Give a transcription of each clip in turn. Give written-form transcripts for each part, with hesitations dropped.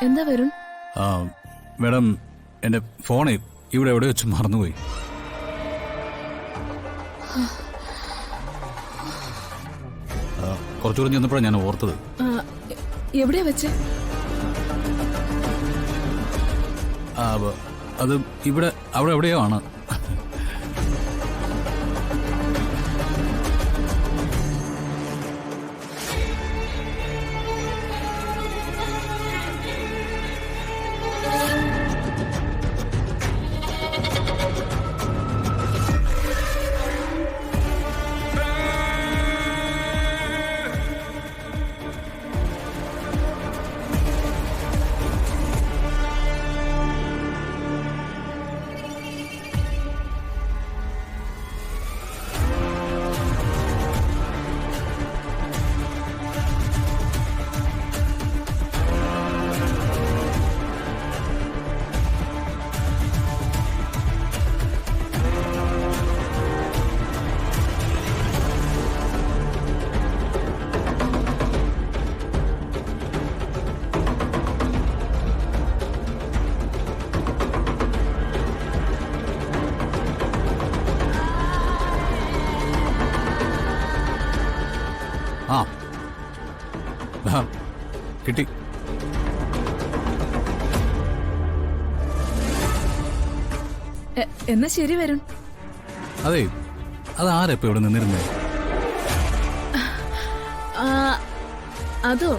എന്താ വരുൺ? മാഡം, എന്റെ ഫോണ് ഇവിടെ എവിടെ വെച്ച് മറന്നുപോയി. കുറച്ചുകൂടി ചെന്നപ്പോഴാണ് ഞാൻ ഓർത്തത്. എവിടെയാ വെച്ച്? അത് ഇവിടെ അവിടെ എവിടെയോ ആണ്. കിട്ടി. എന്നാ ശരി വരും. അതെ, അതാരപ്പ ഇവിടെ നിന്നിരുന്നേ? അതോ,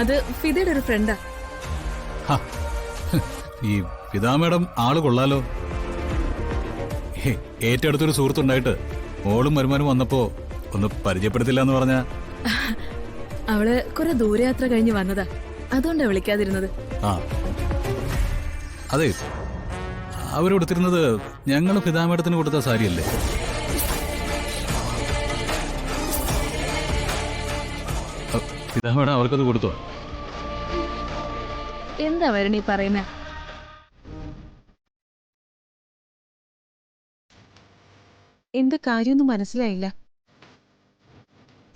അത് ഫിദയുടെ ഒരു ഫ്രണ്ടാ. ഈ ഫിദ മേഡം ആള് കൊള്ളാലോ. ഏറ്റടുത്തൊരു സുഹൃത്തുണ്ടായിട്ട് മോളും വരുമാനം വന്നപ്പോ ഒന്ന് പരിചയപ്പെടുത്തില്ല എന്ന് പറഞ്ഞ. അവള് കുറെ ദൂരയാത്ര കഴിഞ്ഞ് വന്നതാ, അതുകൊണ്ടാ വിളിക്കാതിരുന്നത്. അതെ, അവരെടുത്തിരുന്നത് ഞങ്ങള് ഫിദ മേഡത്തിന് കൊടുത്ത സാരിയല്ലേ? ഫിദ മേഡം അവർക്കത് കൊടുത്തോ? എന്താ വരണി പറയുന്നേ? എന്ത് കാര്യമൊന്നും മനസ്സിലായില്ല.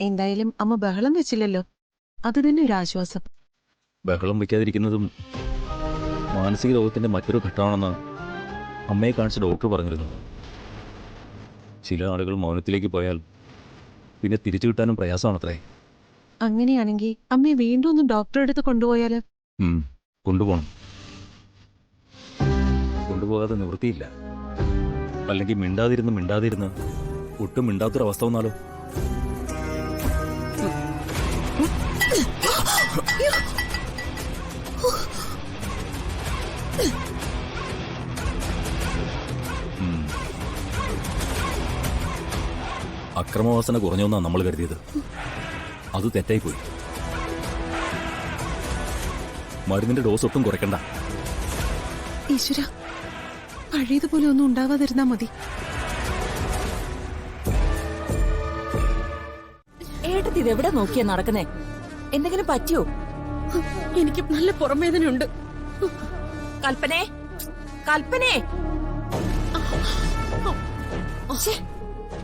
എന്തായാലും അമ്മ ബഹളം വെച്ചില്ലല്ലോ, അത് തന്നെ ഒരു ആശ്വാസം. ബഹളം വയ്ക്കാതിരിക്കുന്നതും മാനസിക രോഗത്തിന്റെ മറ്റൊരു ഘട്ടമാണെന്ന് അമ്മയെ കാണിച്ച ഡോക്ടർ പറഞ്ഞിരുന്നു. ചില ആളുകൾ മൗനത്തിലേക്ക് പോയാൽ പിന്നെ തിരിച്ചു കിട്ടാനും പ്രയാസമാണത്രേ. അങ്ങനെയാണെങ്കിൽ അമ്മയെ വീണ്ടും ഒന്ന് ഡോക്ടറെ അടുത്ത് കൊണ്ടുപോയാല്? കൊണ്ടുപോകണം. കൊണ്ടുപോകാതെ നിവൃത്തിയില്ല. അല്ലെങ്കിൽ മിണ്ടാതിരുന്ന് ഒട്ടും മിണ്ടാത്തൊരവസ്ഥ വന്നാലോ? അക്രമവാസന കുറഞ്ഞൊന്നാണ് നമ്മൾ കരുതിയത്. അത് തെറ്റായിപ്പോയി. മരുന്നിന്റെ ഡോസ് ഒട്ടും കുറയ്ക്കണ്ട. ഈശ്വര, പഴയതുപോലെ ഒന്നും ഉണ്ടാവാതിരുന്നാ മതി. ഏട്ടത്തി ഇതെവിടെ നോക്കിയാ നടക്കുന്നേ? എന്തെങ്കിലും പറ്റിയോ? എനിക്ക് നല്ല പുറംവേദനയുണ്ട്. കൽപ്പനേ, കൽപ്പനേ,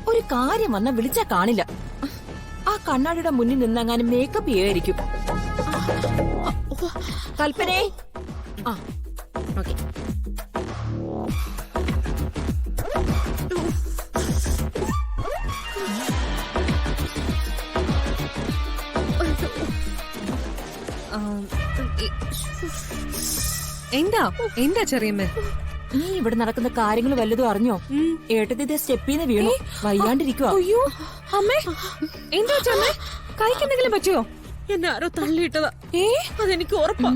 ഒരു കാര്യം വന്ന വിളിച്ചാ കാണില്ല. ആ കണ്ണാടിയുടെ മുന്നിൽ നിന്നെങ്ങാനും മേക്കപ്പ് ചെയ്യായിരിക്കും. കൽപ്പനേ. ഓക്കെ. എന്താ ചെറിയമ്മ? നീ ഇവിടെ നടക്കുന്ന കാര്യങ്ങൾ വല്ലതും അറിഞ്ഞോ? ഏട്ടത്തിന്റെ സ്റ്റെപ്പിന്ന് വീണു, വയ്യാണ്ടിരിക്കുവാ. അയ്യോ അമ്മേ, എന്താ ചെമ്മേ? കൈക്കെന്തെങ്കിലും പറ്റിയോ? എന്നെ ആരോ തള്ളിയിട്ടതാ. അതെനിക്ക് ഉറപ്പാ.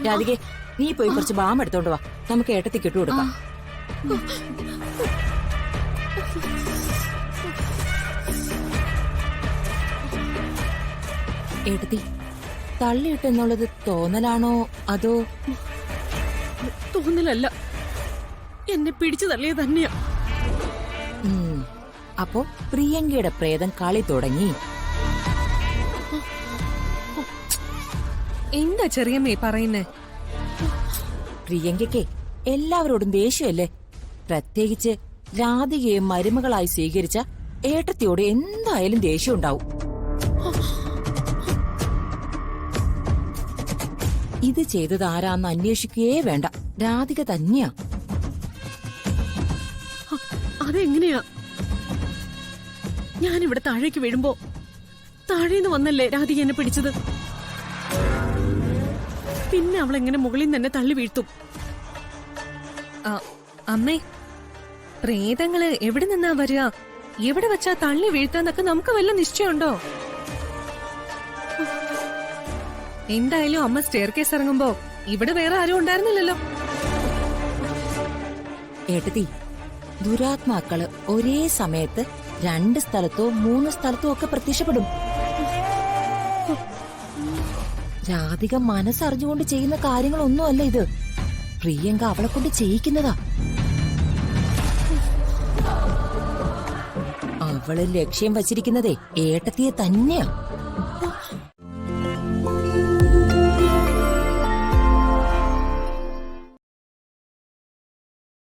രാധികെ, നീ പോയി കുറച്ച് ബാം എടുത്തോണ്ട് വാ, നമുക്ക് ഏട്ടത്തിക്ക് ഇട്ടു കൊടുക്കാം. ഏട്ടത്തി, തള്ളിയിട്ടെന്നുള്ളത് തോന്നലാണോ അതോ? തോന്നലല്ല, എന്നെ പിടിച്ചു തള്ളിയത് തന്നെയാ. അപ്പോ പ്രിയങ്കയുടെ പ്രേതം കളി തുടങ്ങി. എന്താ ചെറിയമ്മേ പറയുന്നേ? പ്രിയങ്കയ്ക്ക് എല്ലാവരോടും ദേഷ്യമല്ലേ? പ്രത്യേകിച്ച് രാധികയെ മരുമകളായി സ്വീകരിച്ച ഏട്ടത്തിയോട് എന്തായാലും ദേഷ്യം ഉണ്ടാവും. ഇത് ചെയ്തത് ആരാന്ന് അന്വേഷിക്കുകയേ വേണ്ട. രാധിക തന്നെയാ. അതെങ്ങനെയാ? ഞാനിവിടെ താഴേക്ക് വീഴുമ്പോ താഴേന്ന് വന്നല്ലേ രാധിക എന്നെ പിടിച്ചത്. പിന്നെ അവൾ എങ്ങനെ മുകളിൽ നിന്ന് എന്നെ തള്ളി വീഴ്ത്തും? അമ്മേ, പ്രേതങ്ങള് എവിടെ നിന്നാ വരിക, എവിടെ വെച്ചാ തള്ളി വീഴ്ത്താന്നൊക്കെ നമുക്ക് വല്ല നിശ്ചയമുണ്ടോ? എന്തായാലും അമ്മ സ്റ്റെയർ കേസ് ഇറങ്ങുമ്പോ ഇവിടെ വേറെ ആരും ഉണ്ടായിരുന്നില്ലല്ലോ. ഏട്ടത്തി, ദുരാത്മാക്കള് ഒരേ സമയത്ത് 2 സ്ഥലത്തോ 3 സ്ഥലത്തോ ഒക്കെ പ്രത്യക്ഷപ്പെടും. രാധിക മനസ്സറിഞ്ഞുകൊണ്ട് ചെയ്യുന്ന കാര്യങ്ങളൊന്നുമല്ല ഇത്. പ്രിയങ്ക അവളെ കൊണ്ട് ചെയ്യിക്കുന്നതാ. അവള് ലക്ഷ്യം വച്ചിരിക്കുന്നതേ ഏട്ടത്തിയെ തന്നെയാ.